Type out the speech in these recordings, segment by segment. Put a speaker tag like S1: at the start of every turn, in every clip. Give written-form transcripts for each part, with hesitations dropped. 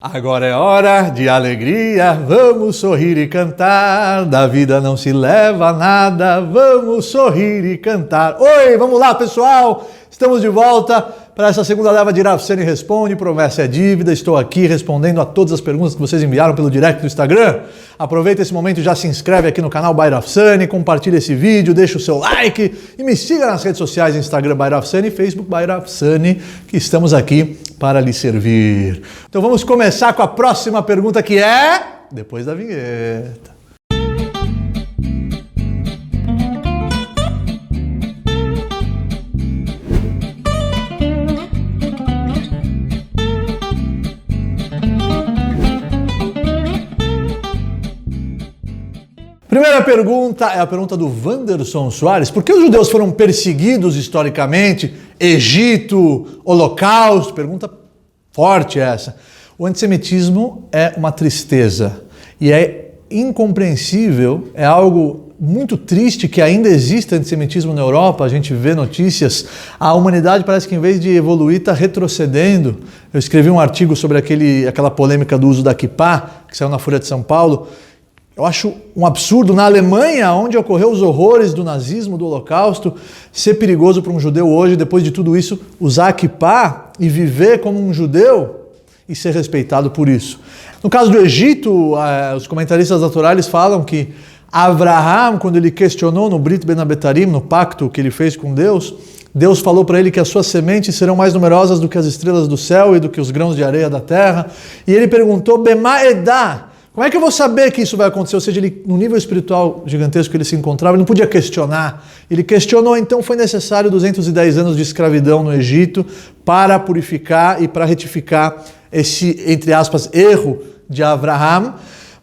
S1: Agora é hora de alegria, vamos sorrir e cantar, da vida não se leva nada, vamos sorrir e cantar. Oi, vamos lá pessoal, estamos de volta para essa segunda leva de Rav Sani Responde, promessa é dívida, estou aqui respondendo a todas as perguntas que vocês enviaram pelo direct do Instagram. Aproveita esse momento e já se inscreve aqui no canal by Rav Sani, compartilha esse vídeo, deixa o seu like e me siga nas redes sociais, Instagram by Rav Sani e Facebook by Rav Sani, que estamos aqui para lhe servir. Então vamos começar com a próxima pergunta que é depois da vinheta. Primeira pergunta é a pergunta do Wanderson Soares. Por que os judeus foram perseguidos historicamente? Egito, Holocausto? Pergunta forte essa. O antissemitismo é uma tristeza e é incompreensível, é algo muito triste que ainda exista antissemitismo na Europa. A gente vê notícias, a humanidade parece que em vez de evoluir está retrocedendo. Eu escrevi um artigo sobre aquela polêmica do uso da kippá, que saiu na Folha de São Paulo. Eu acho um absurdo, na Alemanha, onde ocorreu os horrores do nazismo, do Holocausto, ser perigoso para um judeu hoje, depois de tudo isso, usar a kippá e viver como um judeu e ser respeitado por isso. No caso do Egito, os comentaristas da Torá eles falam que Abraham, quando ele questionou no Brit Ben Abetarim, no pacto que ele fez com Deus, Deus falou para ele que as suas sementes serão mais numerosas do que as estrelas do céu e do que os grãos de areia da terra. E ele perguntou, Bema Edá, como é que eu vou saber que isso vai acontecer? Ou seja, ele, no nível espiritual gigantesco que ele se encontrava, ele não podia questionar. Ele questionou, então foi necessário 210 anos de escravidão no Egito para purificar e para retificar esse, entre aspas, erro de Abraham.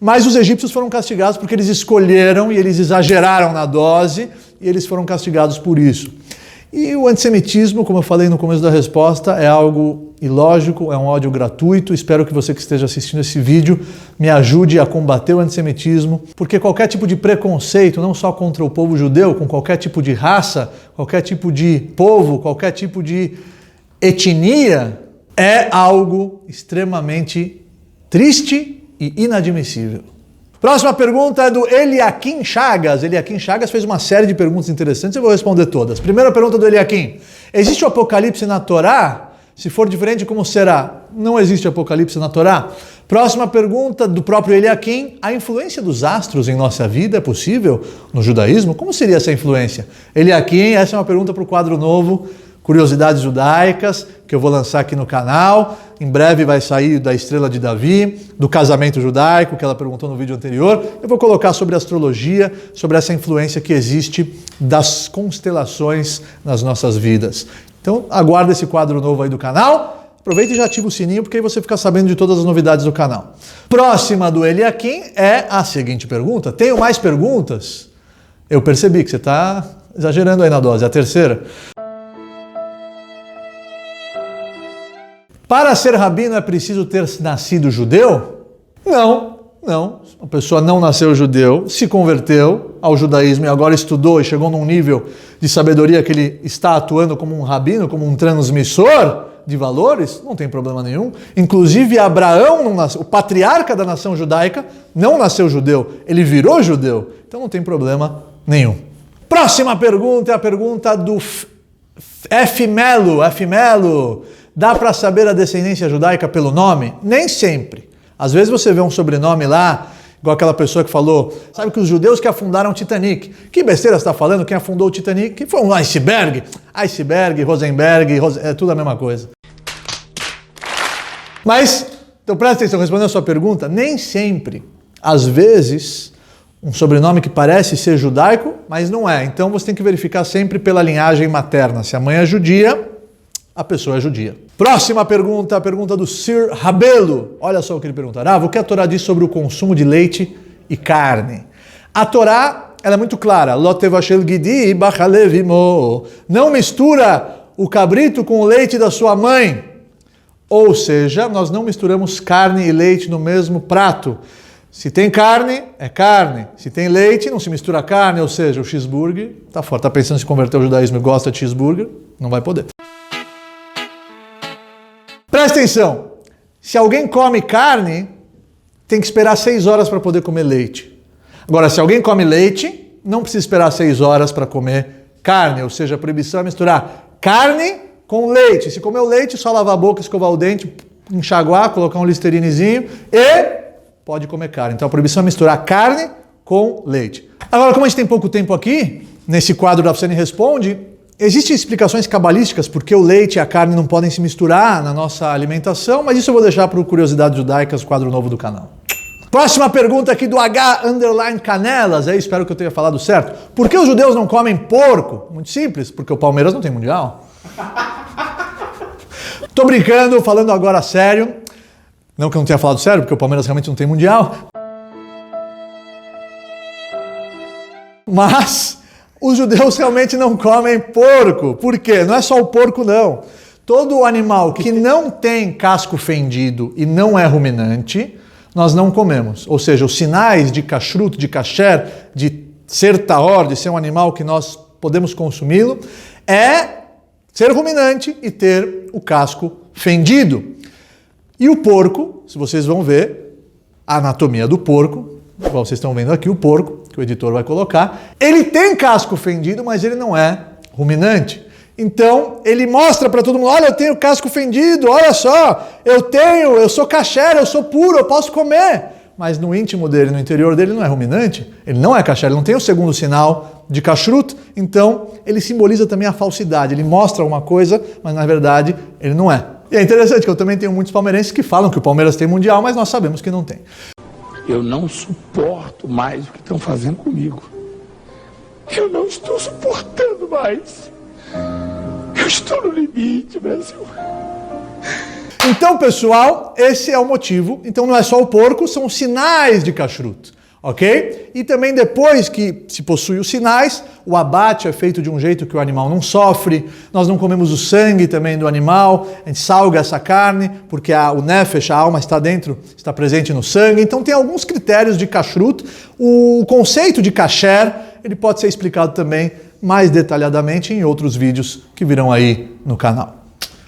S1: Mas os egípcios foram castigados porque eles escolheram e eles exageraram na dose e eles foram castigados por isso. E o antissemitismo, como eu falei no começo da resposta, é algo ilógico, é um ódio gratuito. Espero que você que esteja assistindo esse vídeo me ajude a combater o antissemitismo, porque qualquer tipo de preconceito, não só contra o povo judeu, com qualquer tipo de raça, qualquer tipo de povo, qualquer tipo de etnia, é algo extremamente triste e inadmissível. Próxima pergunta é do Eliakim Chagas. Eliakim Chagas fez uma série de perguntas interessantes, eu vou responder todas. Primeira pergunta do Eliakim. Existe o Apocalipse na Torá? Se for diferente, como será? Não existe Apocalipse na Torá. Próxima pergunta do próprio Eliakim. A influência dos astros em nossa vida é possível no judaísmo? Como seria essa influência? Eliakim, essa é uma pergunta para o quadro novo, Curiosidades Judaicas, que eu vou lançar aqui no canal. Em breve vai sair da Estrela de Davi, do casamento judaico, que ela perguntou no vídeo anterior. Eu vou colocar sobre astrologia, sobre essa influência que existe das constelações nas nossas vidas. Então, aguarda esse quadro novo aí do canal. Aproveita e já ativa o sininho, porque aí você fica sabendo de todas as novidades do canal. Próxima do Eliakim é a seguinte pergunta. Tenho mais perguntas? Eu percebi que você está exagerando aí na dose. A terceira. Para ser rabino é preciso ter nascido judeu? Não. A pessoa não nasceu judeu, se converteu ao judaísmo e agora estudou e chegou num nível de sabedoria que ele está atuando como um rabino, como um transmissor de valores, não tem problema nenhum. Inclusive Abraão, não nasceu, o patriarca da nação judaica, não nasceu judeu, ele virou judeu, então não tem problema nenhum. Próxima pergunta é a pergunta do F. Melo. Dá para saber a descendência judaica pelo nome? Nem sempre. Às vezes você vê um sobrenome lá, igual aquela pessoa que falou, sabe que os judeus que afundaram o Titanic. Que besteira você está falando? Quem afundou o Titanic? Que foi um iceberg. Iceberg, Rosenberg, é tudo a mesma coisa. Mas, então presta atenção, respondendo a sua pergunta, nem sempre. Às vezes, um sobrenome que parece ser judaico, mas não é. Então você tem que verificar sempre pela linhagem materna. Se a mãe é judia, a pessoa é judia. Próxima pergunta, a pergunta do Sir Rabelo. Olha só o que ele pergunta. O que a Torá diz sobre o consumo de leite e carne? A Torá, ela é muito clara. Não mistura o cabrito com o leite da sua mãe. Ou seja, nós não misturamos carne e leite no mesmo prato. Se tem carne, é carne. Se tem leite, não se mistura carne. Ou seja, o cheeseburger, tá fora. Tá pensando em se converter ao judaísmo e gosta de cheeseburger? Não vai poder. Presta atenção. Se alguém come carne, tem que esperar 6 horas para poder comer leite. Agora, se alguém come leite, não precisa esperar 6 horas para comer carne, ou seja, a proibição é misturar carne com leite. Se comer o leite, só lavar a boca, escovar o dente, enxaguar, colocar um listerinezinho e pode comer carne. Então a proibição é misturar carne com leite. Agora, como a gente tem pouco tempo aqui, nesse quadro da Afsani Responde, existem explicações cabalísticas porque o leite e a carne não podem se misturar na nossa alimentação, mas isso eu vou deixar para o Curiosidades Judaicas, quadro novo do canal. Próxima pergunta aqui do H_Canelas, aí espero que eu tenha falado certo. Por que os judeus não comem porco? Muito simples, porque o Palmeiras não tem mundial. Tô brincando, falando agora sério. Não que eu não tenha falado sério, porque o Palmeiras realmente não tem mundial. Mas os judeus realmente não comem porco. Por quê? Não é só o porco, não. Todo animal que não tem casco fendido e não é ruminante, nós não comemos. Ou seja, os sinais de kashrut, de kasher, de ser tahor, de ser um animal que nós podemos consumi-lo, é ser ruminante e ter o casco fendido. E o porco, se vocês vão ver a anatomia do porco, igual vocês estão vendo aqui o porco, que o editor vai colocar, ele tem casco fendido, mas ele não é ruminante. Então, ele mostra para todo mundo, olha, eu tenho casco fendido, olha só, eu sou kasher, eu sou puro, eu posso comer. Mas no íntimo dele, no interior dele, não é ruminante, ele não é kasher, ele não tem o segundo sinal de kashrut, então ele simboliza também a falsidade, ele mostra uma coisa, mas na verdade ele não é. E é interessante que eu também tenho muitos palmeirenses que falam que o Palmeiras tem mundial, mas nós sabemos que não tem.
S2: Eu não suporto mais o que estão fazendo comigo. Eu não estou suportando mais. Eu estou no limite, Brasil.
S1: Então, pessoal, esse é o motivo. Então não é só o porco, são os sinais de kashrut, ok? E também depois que se possui os sinais, o abate é feito de um jeito que o animal não sofre, nós não comemos o sangue também do animal, a gente salga essa carne, porque o nefesh, a alma, está dentro, está presente no sangue. Então tem alguns critérios de kashrut. O conceito de kasher, ele pode ser explicado também mais detalhadamente em outros vídeos que virão aí no canal.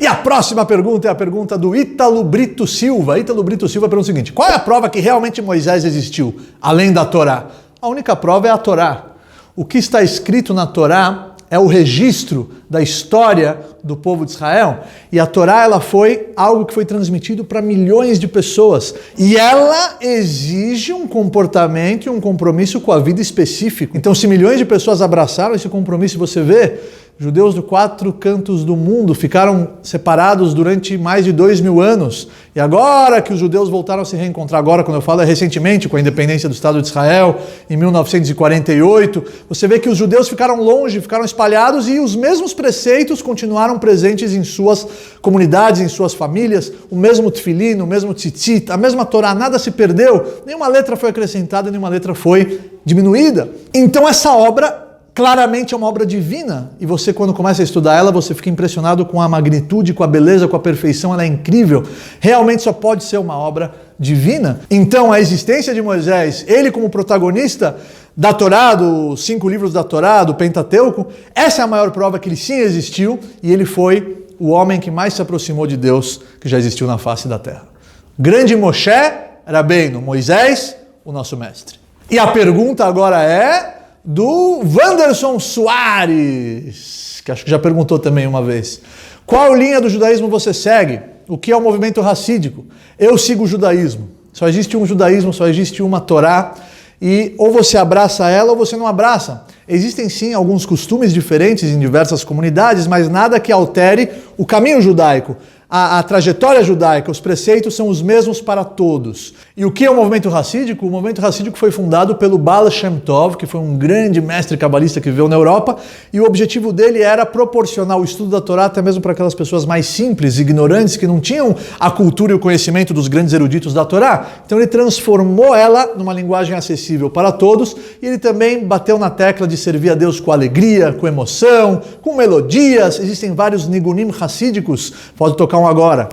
S1: E a próxima pergunta é a pergunta do Ítalo Brito Silva. Ítalo Brito Silva pergunta o seguinte: qual é a prova que realmente Moisés existiu, além da Torá? A única prova é a Torá. O que está escrito na Torá é o registro da história do povo de Israel. E a Torá, ela foi algo que foi transmitido para milhões de pessoas. E ela exige um comportamento e um compromisso com a vida específico. Então, se milhões de pessoas abraçaram esse compromisso, você vê, judeus de 4 cantos do mundo ficaram separados durante mais de 2000 anos. E agora que os judeus voltaram a se reencontrar, agora quando eu falo é recentemente, com a independência do Estado de Israel, em 1948, você vê que os judeus ficaram longe, ficaram espalhados e os mesmos preceitos continuaram presentes em suas comunidades, em suas famílias, o mesmo tefilim, o mesmo tzitzit, a mesma Torá, nada se perdeu, nenhuma letra foi acrescentada, nenhuma letra foi diminuída. Então essa obra claramente é uma obra divina, e você, quando começa a estudar ela, você fica impressionado com a magnitude, com a beleza, com a perfeição, ela é incrível. Realmente só pode ser uma obra divina. Então a existência de Moisés, ele como protagonista da Torá, dos 5 livros da Torá, do Pentateuco, essa é a maior prova que ele sim existiu, e ele foi o homem que mais se aproximou de Deus que já existiu na face da terra. Grande Moshe Rabbeinu, Moisés, o nosso mestre. E a pergunta agora é do Wanderson Soares, que acho que já perguntou também uma vez. Qual linha do judaísmo você segue? O que é o movimento racídico? Eu sigo o judaísmo. Só existe um judaísmo, só existe uma Torá, e ou você abraça ela ou você não abraça. Existem sim alguns costumes diferentes em diversas comunidades, mas nada que altere o caminho judaico. A trajetória judaica, os preceitos são os mesmos para todos. E o que é o movimento racídico? O movimento racídico foi fundado pelo Baal Shem Tov, que foi um grande mestre cabalista que viveu na Europa, e o objetivo dele era proporcionar o estudo da Torá até mesmo para aquelas pessoas mais simples, ignorantes, que não tinham a cultura e o conhecimento dos grandes eruditos da Torá. Então ele transformou ela numa linguagem acessível para todos, e ele também bateu na tecla de servir a Deus com alegria, com emoção, com melodias. Existem vários nigunim racídicos, pode tocar agora.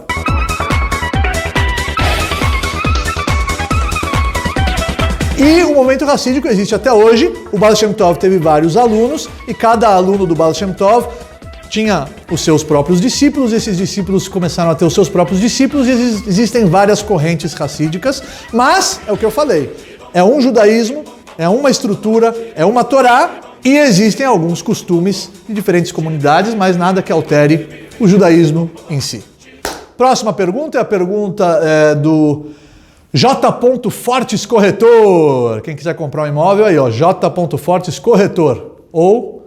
S1: E o movimento racídico existe até hoje. O Baal Shem Tov teve vários alunos e cada aluno do Baal Shem Tov tinha os seus próprios discípulos, esses discípulos começaram a ter os seus próprios discípulos e existem várias correntes racídicas, mas é o que eu falei, é um judaísmo, é uma estrutura, é uma Torá e existem alguns costumes de diferentes comunidades, mas nada que altere o judaísmo em si. Próxima pergunta é a pergunta do J. Fortes Corretor. Quem quiser comprar um imóvel aí, ó, J. Fortes Corretor. Ou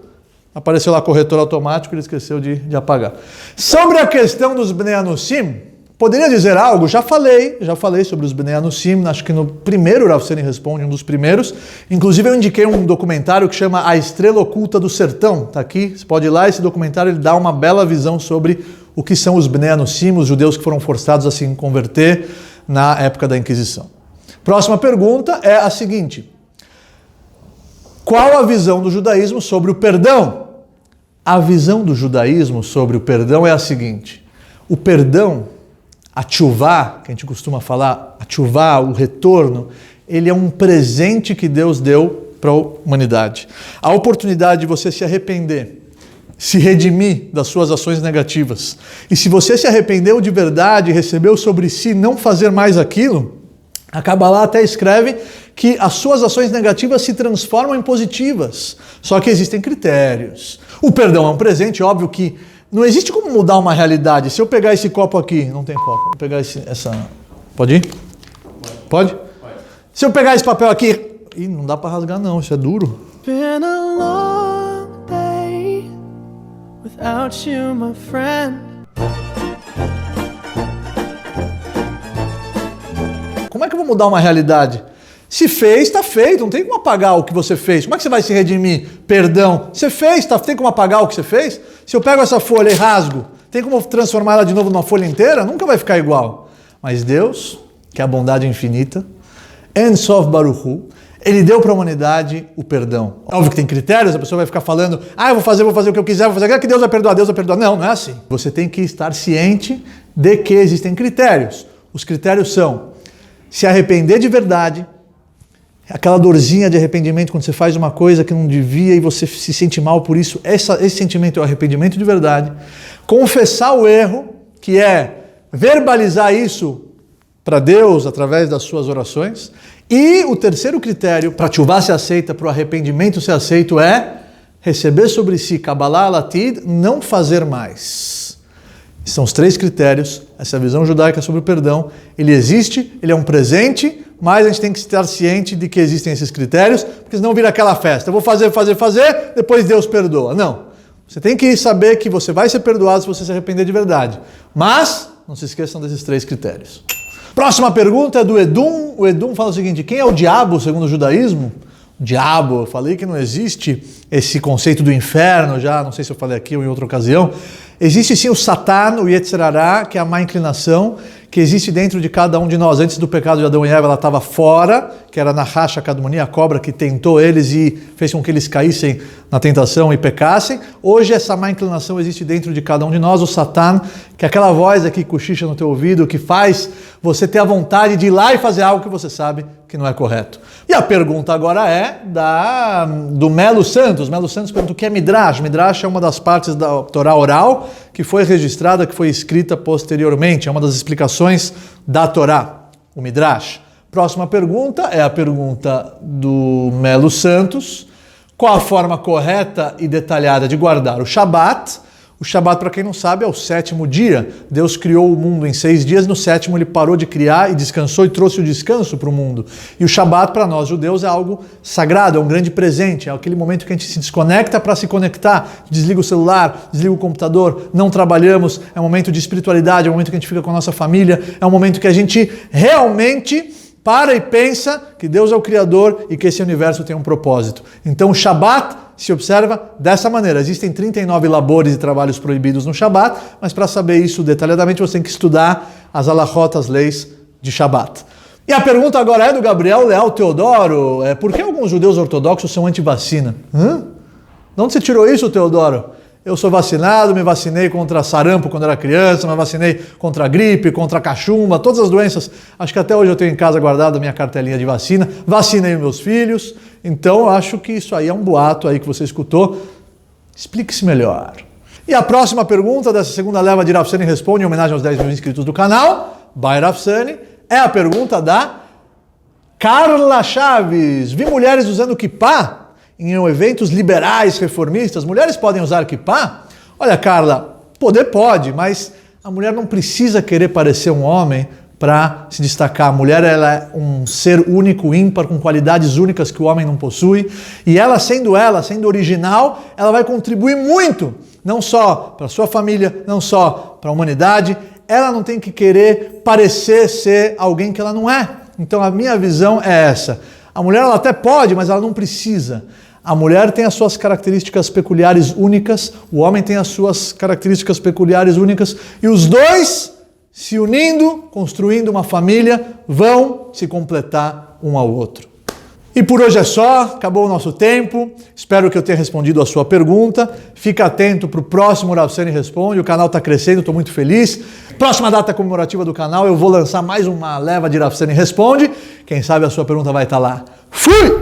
S1: apareceu lá corretor automático, ele esqueceu de apagar. Sobre a questão dos Bnei Anusim, poderia dizer algo? Já falei sobre os Bnei Anusim, acho que no primeiro Rav Seni Responde, um dos primeiros. Inclusive eu indiquei um documentário que chama A Estrela Oculta do Sertão. Tá aqui, você pode ir lá, esse documentário ele dá uma bela visão sobre o que são os Bnei Anusim, os judeus que foram forçados a se converter na época da Inquisição. Próxima pergunta é a seguinte: qual a visão do judaísmo sobre o perdão? A visão do judaísmo sobre o perdão é a seguinte: o perdão, a tchuvá, que a gente costuma falar, a tchuvá, o retorno, ele é um presente que Deus deu para a humanidade. A oportunidade de você se arrepender, se redimir das suas ações negativas. E se você se arrependeu de verdade, recebeu sobre si não fazer mais aquilo, a Kabbalah até escreve que as suas ações negativas se transformam em positivas. Só que existem critérios. O perdão é um presente, óbvio que não existe como mudar uma realidade. Se eu pegar esse copo aqui, não tem copo, vou pegar essa... Pode ir? Pode? Se eu pegar esse papel aqui... Ih, não dá para rasgar não, isso é duro.
S3: Been a long day without you, my friend.
S1: Como é que eu vou mudar uma realidade? Se fez, está feito, não tem como apagar o que você fez. Como é que você vai se redimir? Perdão. Você fez, tem como apagar o que você fez? Se eu pego essa folha e rasgo, tem como transformar ela de novo numa folha inteira? Nunca vai ficar igual. Mas Deus, que é a bondade infinita, En Sof Baruch Hu, ele deu para a humanidade o perdão. Óbvio que tem critérios, a pessoa vai ficar falando, eu vou fazer o que eu quiser, vou fazer aquilo que Deus vai perdoar, Deus vai perdoar. Não, não é assim. Você tem que estar ciente de que existem critérios. Os critérios são se arrepender de verdade, aquela dorzinha de arrependimento quando você faz uma coisa que não devia e você se sente mal por isso, esse sentimento é o arrependimento de verdade. Confessar o erro, que é verbalizar isso para Deus através das suas orações. E o terceiro critério para a tchuvá ser aceita, para o arrependimento ser aceito, é receber sobre si, Kabbalah Latid, não fazer mais. São os três critérios, essa visão judaica sobre o perdão. Ele existe, ele é um presente, mas a gente tem que estar ciente de que existem esses critérios, porque senão vira aquela festa. Eu vou fazer, depois Deus perdoa. Não. Você tem que saber que você vai ser perdoado se você se arrepender de verdade. Mas, não se esqueçam desses três critérios. Próxima pergunta é do Edum. O Edum fala o seguinte: quem é o diabo segundo o judaísmo? O diabo, eu falei que não existe esse conceito do inferno, já não sei se eu falei aqui ou em outra ocasião. Existe sim o Satan, o Yetzer Hará, que é a má inclinação, que existe dentro de cada um de nós. Antes do pecado de Adão e Eva, ela estava fora, que era na Nahash HaKadmoni, a cobra que tentou eles e fez com que eles caíssem na tentação e pecassem. Hoje essa má inclinação existe dentro de cada um de nós, o Satan, que é aquela voz aqui que cochicha no teu ouvido, que faz você ter a vontade de ir lá e fazer algo que você sabe que não é correto. E a pergunta agora é do Melo Santos. Melo Santos pergunta o que é Midrash. Midrash é uma das partes da Torá oral que foi registrada, que foi escrita posteriormente. É uma das explicações da Torá, o Midrash. Próxima pergunta é a pergunta do Melo Santos. Qual a forma correta e detalhada de guardar o Shabat? O Shabat, para quem não sabe, é o sétimo dia. Deus criou o mundo em 6 dias, no sétimo ele parou de criar e descansou e trouxe o descanso para o mundo. E o Shabat, para nós judeus, é algo sagrado, é um grande presente, é aquele momento que a gente se desconecta para se conectar, desliga o celular, desliga o computador, não trabalhamos, é um momento de espiritualidade, é um momento que a gente fica com a nossa família, é um momento que a gente realmente para e pensa que Deus é o Criador e que esse universo tem um propósito. Então o Shabat se observa dessa maneira. Existem 39 labores e trabalhos proibidos no Shabat, mas para saber isso detalhadamente você tem que estudar as halachot, as leis de Shabat. E a pergunta agora é do Gabriel Leal Teodoro. Por que alguns judeus ortodoxos são anti-vacina? De onde você tirou isso, Teodoro? Eu sou vacinado, me vacinei contra sarampo quando era criança, me vacinei contra gripe, contra cachumba, todas as doenças. Acho que até hoje eu tenho em casa guardado a minha cartelinha de vacina. Vacinei meus filhos. Então eu acho que isso aí é um boato aí que você escutou. Explique-se melhor. E a próxima pergunta dessa segunda leva de Rafsani Responde, em homenagem aos 10 mil inscritos do canal, by Rafsani, é a pergunta da Carla Chaves. Vi mulheres usando kippah em eventos liberais, reformistas. Mulheres podem usar kippah? Olha, Carla, poder pode, mas a mulher não precisa querer parecer um homem para se destacar. A mulher, ela é um ser único, ímpar, com qualidades únicas que o homem não possui. E ela, sendo original, ela vai contribuir muito, não só para a sua família, não só para a humanidade. Ela não tem que querer parecer ser alguém que ela não é. Então a minha visão é essa. A mulher, ela até pode, mas ela não precisa. A mulher tem as suas características peculiares únicas, o homem tem as suas características peculiares únicas, e os dois, se unindo, construindo uma família, vão se completar um ao outro. E por hoje é só, acabou o nosso tempo. Espero que eu tenha respondido a sua pergunta. Fica atento para o próximo Rafsani Responde, o canal está crescendo, estou muito feliz. Próxima data comemorativa do canal, eu vou lançar mais uma leva de Rafsani Responde. Quem sabe a sua pergunta vai estar lá. Fui!